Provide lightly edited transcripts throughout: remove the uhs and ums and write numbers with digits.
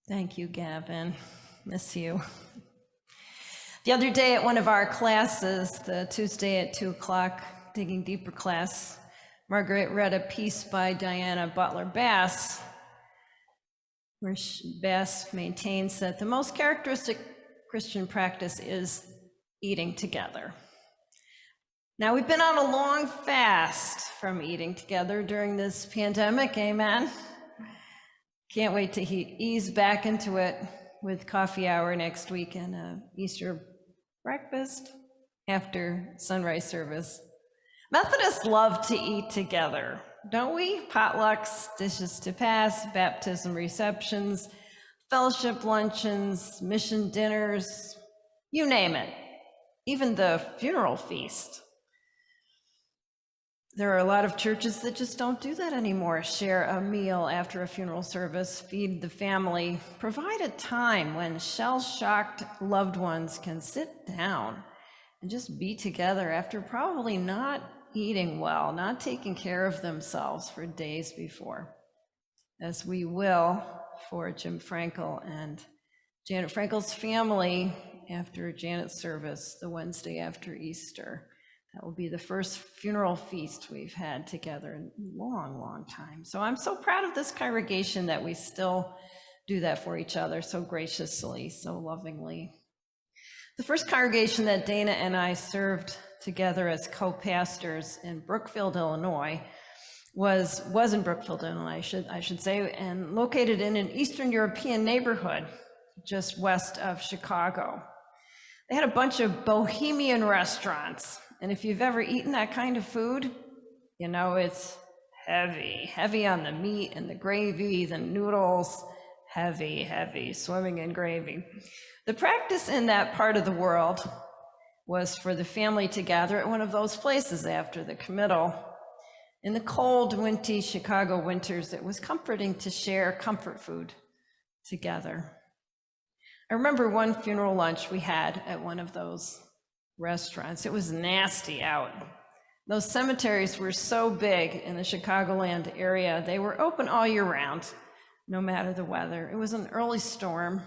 Thank you, Gavin. Miss you. The other day at one of our classes, the Tuesday at 2 o'clock Digging Deeper class, Margaret read a piece by Diana Butler Bass, where Bass maintains that the most characteristic Christian practice is eating together. Now, we've been on a long fast from eating together during this pandemic, amen? Can't wait to ease back into it with coffee hour next week and Easter breakfast after sunrise service. Methodists love to eat together, don't we? Potlucks, dishes to pass, baptism receptions, fellowship luncheons, mission dinners, you name it, even the funeral feast. There are a lot of churches that just don't do that anymore. Share a meal after a funeral service, feed the family, provide a time when shell-shocked loved ones can sit down and just be together after probably not eating well, not taking care of themselves for days before, as we will for Jim Frankel and Janet Frankel's family after Janet's service the Wednesday after Easter. That will be the first funeral feast we've had together in a long, long time. So I'm so proud of this congregation that we still do that for each other so graciously, so lovingly. The first congregation that Dana and I served together as co-pastors in Brookfield, Illinois, was in Brookfield, Illinois, I should say, and located in an Eastern European neighborhood just west of Chicago. They had a bunch of bohemian restaurants. And if you've ever eaten that kind of food, you know it's heavy on the meat and the gravy, the noodles, heavy, swimming in gravy. The practice in that part of the world was for the family to gather at one of those places after the committal. In the cold, wintry Chicago winters, it was comforting to share comfort food together. I remember one funeral lunch we had at one of those restaurants. It was nasty out. Those cemeteries were so big in the Chicagoland area, they were open all year round, no matter the weather. It was an early storm,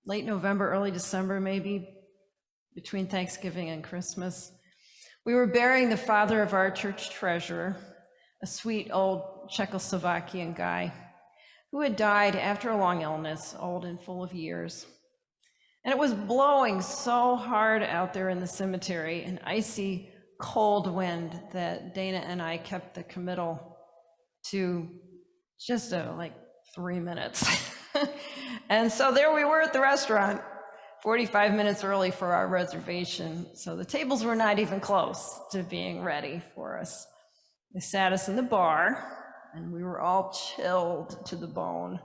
late November, early December, maybe between Thanksgiving and Christmas. We were burying the father of our church treasurer, a sweet old Czechoslovakian guy who had died after a long illness, old and full of years. And it was blowing so hard out there in the cemetery, an icy, cold wind, that Dana and I kept the committal to just like 3 minutes. And so there we were at the restaurant, 45 minutes early for our reservation. So the tables were not even close to being ready for us. They sat us in the bar, and we were all chilled to the bone.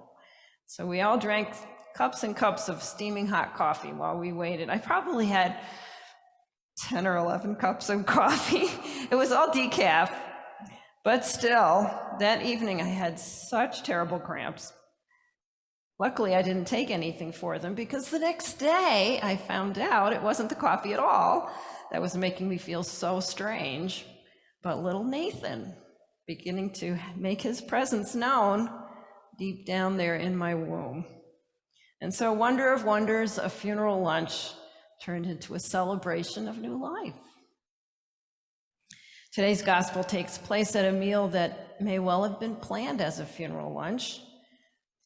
So we all drank cups and cups of steaming hot coffee while we waited. I probably had 10 or 11 cups of coffee. It was all decaf, but still, that evening I had such terrible cramps. Luckily, I didn't take anything for them because the next day I found out it wasn't the coffee at all that was making me feel so strange, but little Nathan beginning to make his presence known deep down there in my womb. And so, wonder of wonders, a funeral lunch turned into a celebration of new life. Today's gospel takes place at a meal that may well have been planned as a funeral lunch.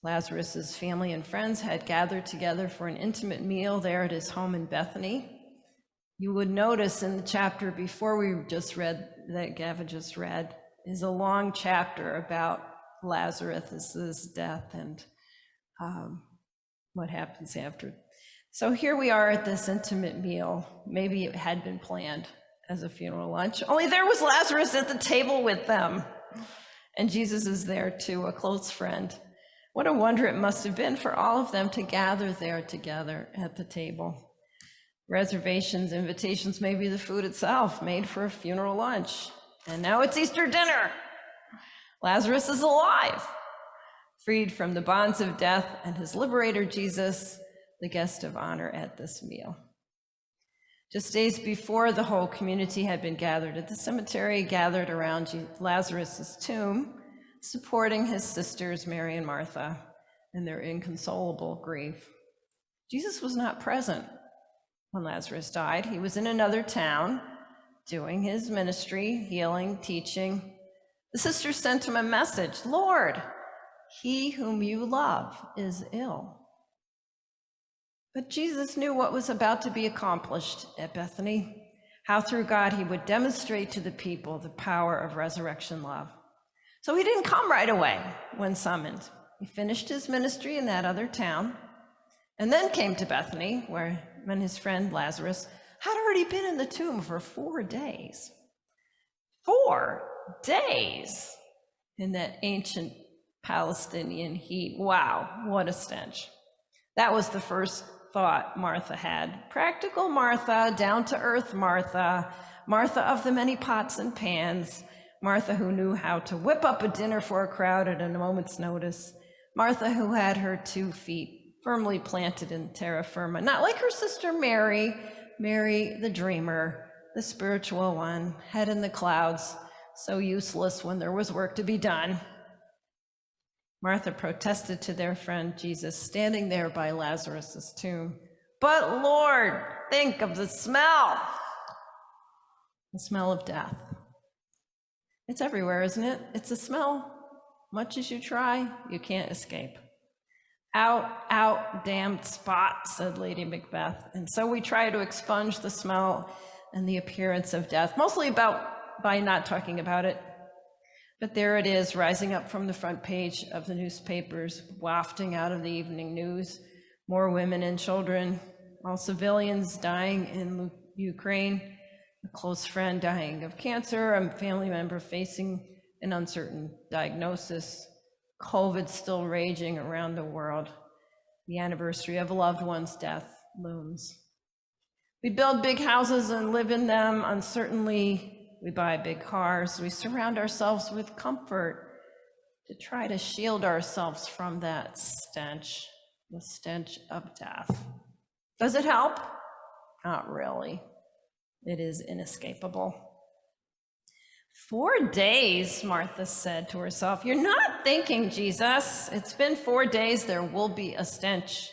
Lazarus's family and friends had gathered together for an intimate meal there at his home in Bethany. You would notice in the chapter before we just read, that Gavin just read, is a long chapter about Lazarus's death and what happens after. So here we are at this intimate meal. Maybe it had been planned as a funeral lunch, only there was Lazarus at the table with them. And Jesus is there too, a close friend. What a wonder it must have been for all of them to gather there together at the table. Reservations, invitations, maybe the food itself made for a funeral lunch. And now it's Easter dinner. Lazarus is alive, freed from the bonds of death, and his liberator, Jesus, the guest of honor at this meal. Just days before, the whole community had been gathered at the cemetery, gathered around Lazarus's tomb, supporting his sisters, Mary and Martha, in their inconsolable grief. Jesus was not present when Lazarus died. He was in another town doing his ministry, healing, teaching. The sisters sent him a message, "Lord, he whom you love is ill." But Jesus knew what was about to be accomplished at Bethany, how through God he would demonstrate to the people the power of resurrection love. So he didn't come right away when summoned. He finished his ministry in that other town and then came to Bethany, when his friend Lazarus had already been in the tomb for 4 days. 4 days in that ancient Palestinian heat. Wow, what a stench. That was the first thought Martha had. Practical Martha, down-to-earth Martha, Martha of the many pots and pans, Martha who knew how to whip up a dinner for a crowd at a moment's notice, Martha who had her 2 feet firmly planted in terra firma, not like her sister Mary, Mary the dreamer, the spiritual one, head in the clouds, so useless when there was work to be done. Martha protested to their friend Jesus, standing there by Lazarus' tomb. "But Lord, think of the smell of death." It's everywhere, isn't it? It's a smell. Much as you try, you can't escape. Out, damned spot, said Lady Macbeth. And so we try to expunge the smell and the appearance of death, mostly by not talking about it. But there it is, rising up from the front page of the newspapers, wafting out of the evening news. More women and children, all civilians dying in Ukraine, a close friend dying of cancer, a family member facing an uncertain diagnosis, COVID still raging around the world. The anniversary of a loved one's death looms. We build big houses and live in them uncertainly. We buy big cars. We surround ourselves with comfort to try to shield ourselves from that stench, the stench of death. Does it help? Not really. It is inescapable. 4 days, Martha said to herself. You're not thinking, Jesus. It's been 4 days. There will be a stench.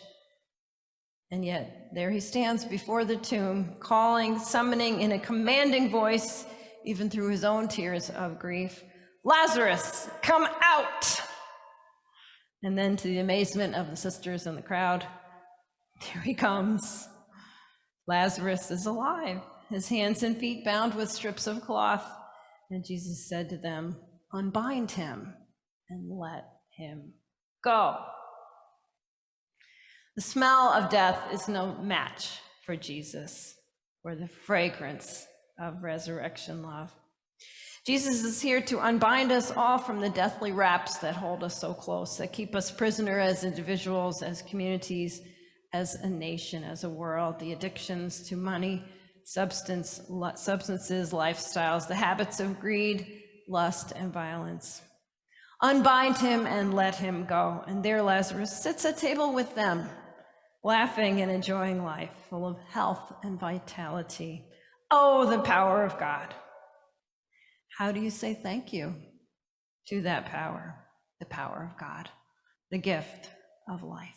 And yet, there he stands before the tomb, calling, summoning in a commanding voice, even through his own tears of grief, Lazarus, come out! And then to the amazement of the sisters in the crowd, there he comes. Lazarus is alive, his hands and feet bound with strips of cloth. And Jesus said to them, unbind him and let him go. The smell of death is no match for Jesus, or the fragrance of resurrection love. Jesus is here to unbind us all from the deathly wraps that hold us so close, that keep us prisoner as individuals, as communities, as a nation, as a world, the addictions to money, substances, lifestyles, the habits of greed, lust, and violence. Unbind him and let him go. And there Lazarus sits at table with them, laughing and enjoying life, full of health and vitality. Oh, the power of God. How do you say thank you to that power, the power of God, the gift of life?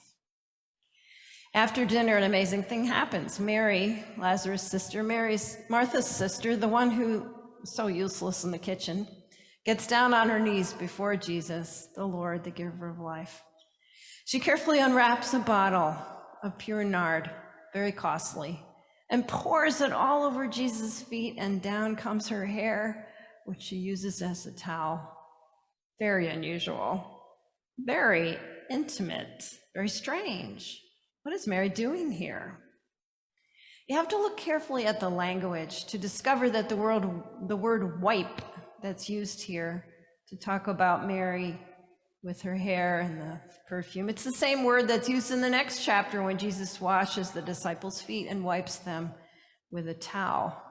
After dinner, an amazing thing happens. Mary, Lazarus' sister, Martha's sister, the one who was so useless in the kitchen, gets down on her knees before Jesus, the Lord, the giver of life. She carefully unwraps a bottle of pure nard, very costly, and pours it all over Jesus' feet, and down comes her hair, which she uses as a towel. Very unusual, very intimate, very strange. What is Mary doing here? You have to look carefully at the language to discover that the word wipe that's used here to talk about Mary with her hair and the perfume, it's the same word that's used in the next chapter when Jesus washes the disciples' feet and wipes them with a towel.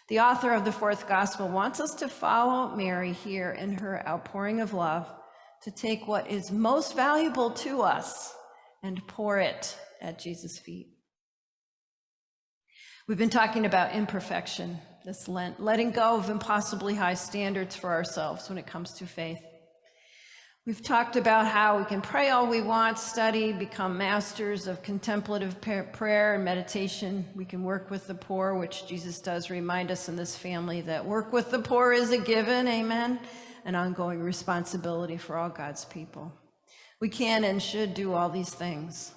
The author of the fourth gospel wants us to follow Mary here in her outpouring of love, to take what is most valuable to us and pour it at Jesus' feet. We've been talking about imperfection this Lent, letting go of impossibly high standards for ourselves when it comes to faith. We've talked about how we can pray all we want, study, become masters of contemplative prayer and meditation. We can work with the poor, which Jesus does remind us in this family that work with the poor is a given, amen, an ongoing responsibility for all God's people. We can and should do all these things.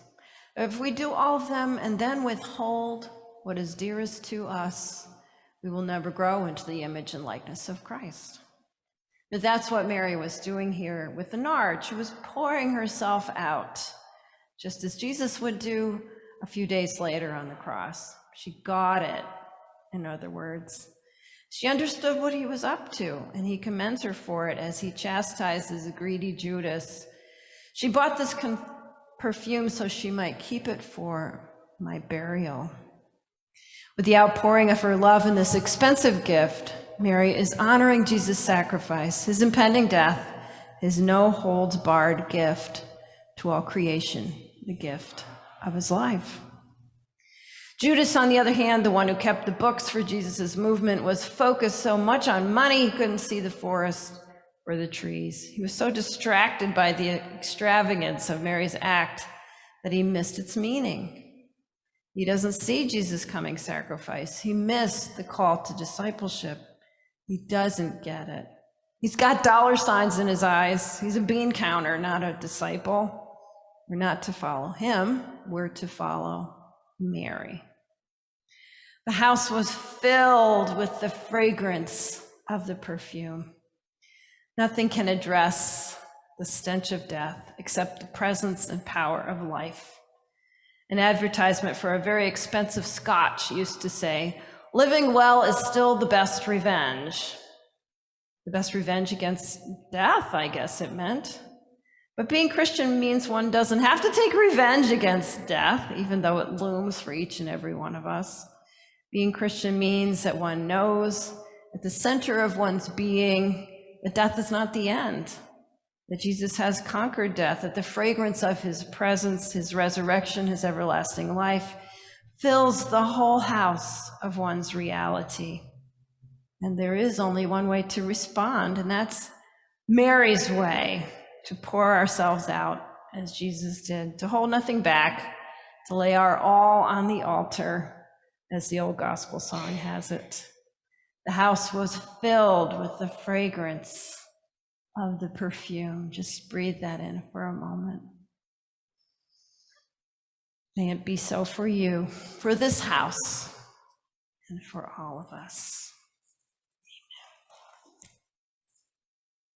If we do all of them and then withhold what is dearest to us, we will never grow into the image and likeness of Christ. But that's what Mary was doing here with the nard. She was pouring herself out, just as Jesus would do a few days later on the cross. She got it, in other words. She understood what he was up to, and he commends her for it as he chastises greedy Judas. She bought this perfume so she might keep it for my burial. With the outpouring of her love in this expensive gift, Mary is honoring Jesus' sacrifice, his impending death, his no-holds-barred gift to all creation, the gift of his life. Judas, on the other hand, the one who kept the books for Jesus' movement, was focused so much on money he couldn't see the forest or the trees. He was so distracted by the extravagance of Mary's act that he missed its meaning. He doesn't see Jesus' coming sacrifice. He missed the call to discipleship. He doesn't get it. He's got dollar signs in his eyes. He's a bean counter, not a disciple. We're not to follow him. We're to follow Mary. The house was filled with the fragrance of the perfume. Nothing can address the stench of death except the presence and power of life. An advertisement for a very expensive scotch used to say, "Living well is still the best revenge." The best revenge against death, I guess it meant. But being Christian means one doesn't have to take revenge against death, even though it looms for each and every one of us. Being Christian means that one knows at the center of one's being that death is not the end, that Jesus has conquered death, that the fragrance of his presence, his resurrection, his everlasting life fills the whole house of one's reality. And there is only one way to respond, and that's Mary's way, to pour ourselves out as Jesus did, to hold nothing back, to lay our all on the altar, as the old gospel song has it. The house was filled with the fragrance of the perfume. Just breathe that in for a moment. May it be so for you, for this house, and for all of us.